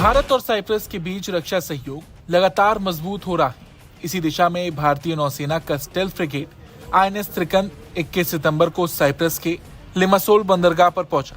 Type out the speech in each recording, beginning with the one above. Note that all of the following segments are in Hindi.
भारत और साइप्रस के बीच रक्षा सहयोग लगातार मजबूत हो रहा है। इसी दिशा में भारतीय नौसेना का स्टेल्थ फ्रिगेट आईएनएस त्रिकंद 21 सितंबर को साइप्रस के लिमासोल बंदरगाह पर पहुंचा।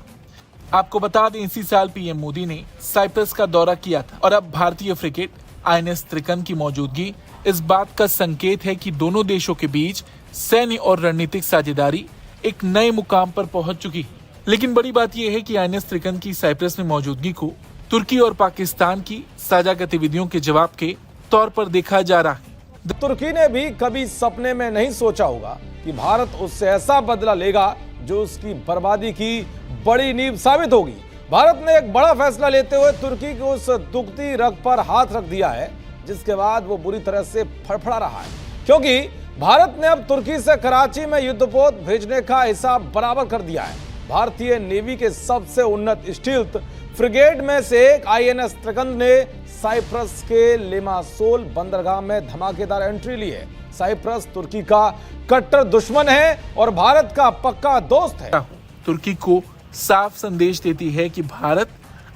आपको बता दें, इसी साल पीएम मोदी ने साइप्रस का दौरा किया था और अब भारतीय फ्रिगेट आईएनएस त्रिकंद की मौजूदगी इस बात का संकेत है कि दोनों देशों के बीच सैन्य और रणनीतिक साझेदारी एक नए मुकाम पर पहुंच चुकी है। लेकिन बड़ी बात यह है कि आईएनएस त्रिकंद की साइप्रस में मौजूदगी को तुर्की और पाकिस्तान की साझा गतिविधियों के जवाब के तौर पर देखा जा रहा है। तुर्की ने भी कभी सपने में नहीं सोचा होगा कि भारत उससे ऐसा बदला लेगा जो उसकी बर्बादी की बड़ी नींव साबित होगी। भारत ने एक बड़ा फैसला लेते हुए तुर्की की उस दुखती रग पर हाथ रख दिया है, जिसके बाद वो बुरी तरह से फड़फड़ा रहा है, क्योंकि भारत ने अब तुर्की से कराची में युद्धपोत भेजने का हिसाब बराबर कर दिया है। भारतीय नेवी के सबसे उन्नत स्टील्थ फ्रिगेट में से एक आईएनएस त्रिकंद ने साइप्रस के लिमासोल बंदरगाह में धमाकेदार एंट्री ली है। साइप्रस तुर्की का कट्टर दुश्मन है और भारत का पक्का दोस्त है। तुर्की को साफ संदेश देती है कि भारत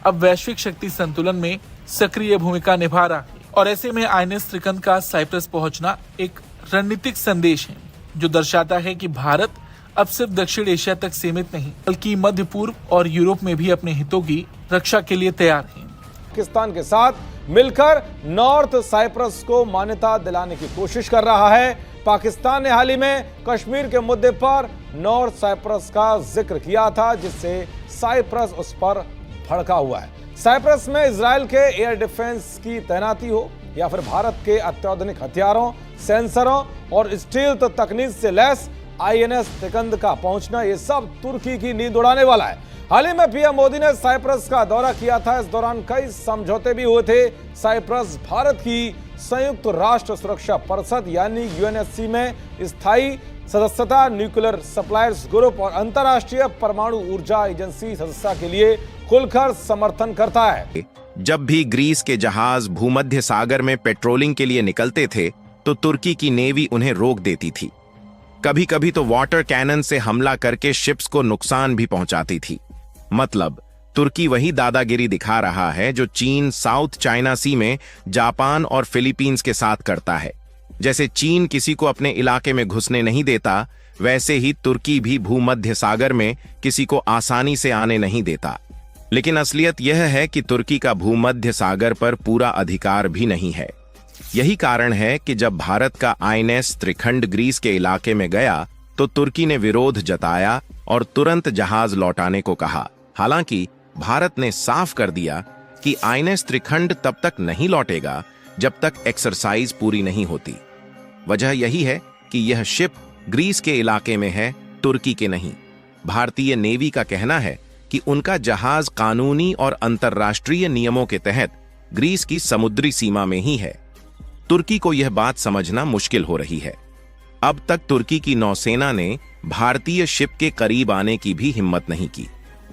अब वैश्विक शक्ति संतुलन में सक्रिय भूमिका निभा रहा है और ऐसे में आईएनएस त्रिकंद का साइप्रस पहुंचना एक रणनीतिक संदेश है जो दर्शाता है कि भारत अब सिर्फ दक्षिण एशिया तक सीमित नहीं बल्कि मध्य पूर्व और यूरोप में भी अपने हितों की रक्षा के लिए तैयार है। पाकिस्तान के साथ मिलकर नॉर्थ साइप्रस को मान्यता दिलाने की कोशिश कर रहा है। पाकिस्तान ने हाल ही में कश्मीर के मुद्दे पर नॉर्थ साइप्रस का जिक्र किया था, जिससे साइप्रस उस पर भड़का हुआ है। साइप्रस में इजराइल के एयर डिफेंस की तैनाती हो या फिर भारत के अत्याधुनिक हथियारों, सेंसरों और स्टील्थ तकनीक से लैस आईएनएस त्रिकंद का पहुंचना, ये सब तुर्की की नींद उड़ाने वाला है। हाल ही में पीएम मोदी ने साइप्रस का दौरा किया था। इस दौरान कई समझौते भी हुए थे। साइप्रस भारत की संयुक्त राष्ट्र सुरक्षा परिषद यानी यूएनएससी में स्थायी सदस्यता, न्यूक्लियर सप्लायर्स ग्रुप और अंतर्राष्ट्रीय परमाणु ऊर्जा एजेंसी सदस्यता के लिए खुलकर समर्थन करता है। जब भी ग्रीस के जहाज भूमध्य सागर में पेट्रोलिंग के लिए निकलते थे तो तुर्की की नेवी उन्हें रोक देती थी। कभी कभी तो वाटर कैनन से हमला करके शिप्स को नुकसान भी पहुंचाती थी। मतलब तुर्की वही दादागिरी दिखा रहा है जो चीन साउथ चाइना सी में जापान और फिलीपींस के साथ करता है। जैसे चीन किसी को अपने इलाके में घुसने नहीं देता, वैसे ही तुर्की भी भूमध्य सागर में किसी को आसानी से आने नहीं देता। लेकिन असलियत यह है कि तुर्की का भूमध्य सागर पर पूरा अधिकार भी नहीं है। यही कारण है कि जब भारत का आईएनएस त्रिखंड ग्रीस के इलाके में गया तो तुर्की ने विरोध जताया और तुरंत जहाज लौटाने को कहा। हालांकि भारत ने साफ कर दिया कि आईएनएस त्रिखंड तब तक नहीं लौटेगा जब तक एक्सरसाइज पूरी नहीं होती। वजह यही है कि यह शिप ग्रीस के इलाके में है, तुर्की के नहीं। भारतीय नेवी का कहना है कि उनका जहाज कानूनी और अंतर्राष्ट्रीय नियमों के तहत ग्रीस की समुद्री सीमा में ही है। तुर्की को यह बात समझना मुश्किल हो रही है। अब तक तुर्की की नौसेना ने भारतीय शिप के करीब आने की भी हिम्मत नहीं की।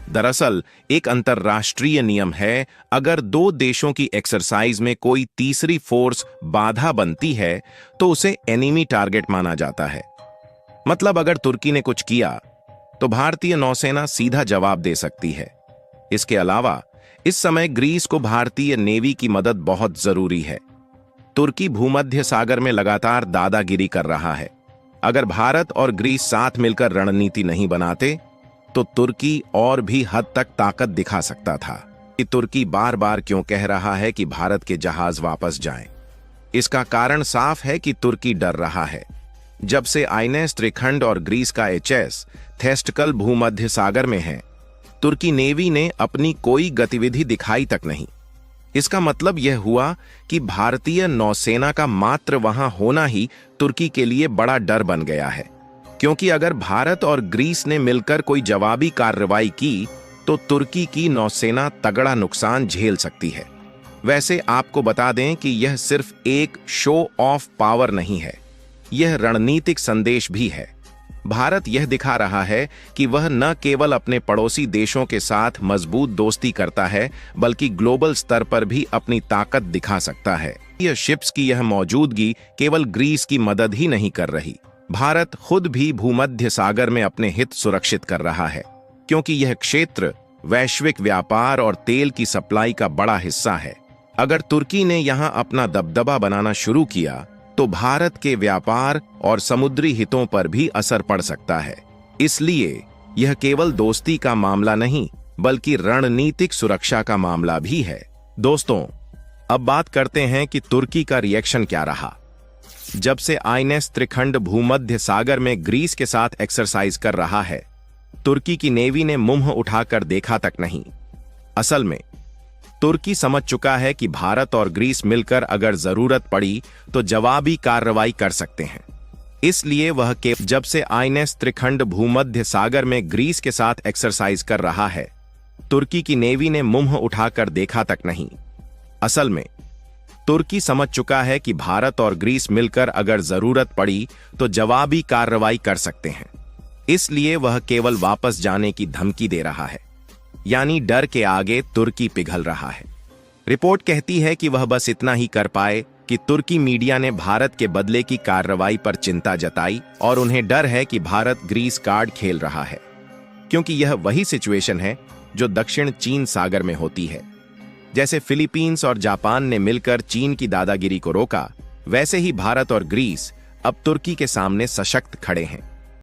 दरअसल एक अंतर्राष्ट्रीय नियम है, अगर दो देशों की एक्सरसाइज में कोई तीसरी फोर्स बाधा बनती है तो उसे एनिमी टारगेट माना जाता है। मतलब अगर तुर्की ने कुछ किया तो भारतीय नौसेना सीधा जवाब दे सकती है। इसके अलावा इस समय ग्रीस को भारतीय नेवी की मदद बहुत जरूरी है। तुर्की भूमध्य सागर में लगातार दादागिरी कर रहा है। अगर भारत और ग्रीस साथ मिलकर रणनीति नहीं बनाते तो तुर्की और भी हद तक ताकत दिखा सकता था। कि तुर्की बार बार क्यों कह रहा है कि भारत के जहाज वापस जाएं? इसका कारण साफ है कि तुर्की डर रहा है। जब से आईएनएस त्रिखंड और ग्रीस का एचएस थेस्टकल भूमध्य सागर में है, तुर्की नेवी ने अपनी कोई गतिविधि दिखाई तक नहीं। इसका मतलब यह हुआ कि भारतीय नौसेना का मात्र वहां होना ही तुर्की के लिए बड़ा डर बन गया है, क्योंकि अगर भारत और ग्रीस ने मिलकर कोई जवाबी कार्रवाई की तो तुर्की की नौसेना तगड़ा नुकसान झेल सकती है। वैसे आपको बता दें कि यह सिर्फ एक शो ऑफ पावर नहीं है, यह रणनीतिक संदेश भी है। भारत यह दिखा रहा है कि वह न केवल अपने पड़ोसी देशों के साथ मजबूत दोस्ती करता है, बल्कि ग्लोबल स्तर पर भी अपनी ताकत दिखा सकता है। यह शिप्स की यह मौजूदगी केवल ग्रीस की मदद ही नहीं कर रही, भारत खुद भी भूमध्य सागर में अपने हित सुरक्षित कर रहा है, क्योंकि यह क्षेत्र वैश्विक व्यापार और तेल की सप्लाई का बड़ा हिस्सा है। अगर तुर्की ने यहां अपना दबदबा बनाना शुरू किया तो भारत के व्यापार और समुद्री हितों पर भी असर पड़ सकता है। इसलिए यह केवल दोस्ती का मामला नहीं बल्कि रणनीतिक सुरक्षा का मामला भी है। दोस्तों, अब बात करते हैं कि तुर्की का रिएक्शन क्या रहा। जब से आईएनएस त्रिखंड भूमध्य सागर में ग्रीस के साथ एक्सरसाइज कर रहा है, तुर्की की नेवी ने मुंह उठाकर देखा तक नहीं। असल में तुर्की समझ चुका है कि भारत और ग्रीस मिलकर अगर जरूरत पड़ी तो जवाबी कार्रवाई कर सकते हैं। इसलिए वह जब से आईएनएस त्रिखंड भूमध्य सागर में ग्रीस के साथ एक्सरसाइज कर रहा है, तुर्की की नेवी ने मुंह उठाकर देखा तक नहीं। असल में तुर्की समझ चुका है कि भारत और ग्रीस मिलकर अगर जरूरत पड़ी तो जवाबी कार्रवाई कर सकते हैं। इसलिए वह केवल वापस जाने की धमकी दे रहा है, यानी डर के आगे तुर्की पिघल रहा है। रिपोर्ट कहती है कि वह बस इतना ही कर पाए कि तुर्की मीडिया ने भारत के बदले की कार्रवाई पर चिंता जताई और उन्हें डर है कि भारत ग्रीस कार्ड खेल रहा है, क्योंकि यह वही सिचुएशन है जो दक्षिण चीन सागर में होती है। जैसे फिलीपींस और जापान ने मिलकर चीन की दादागिरी को रोका, वैसे ही भारत और ग्रीस अब तुर्की के सामने सशक्त खड़े हैं।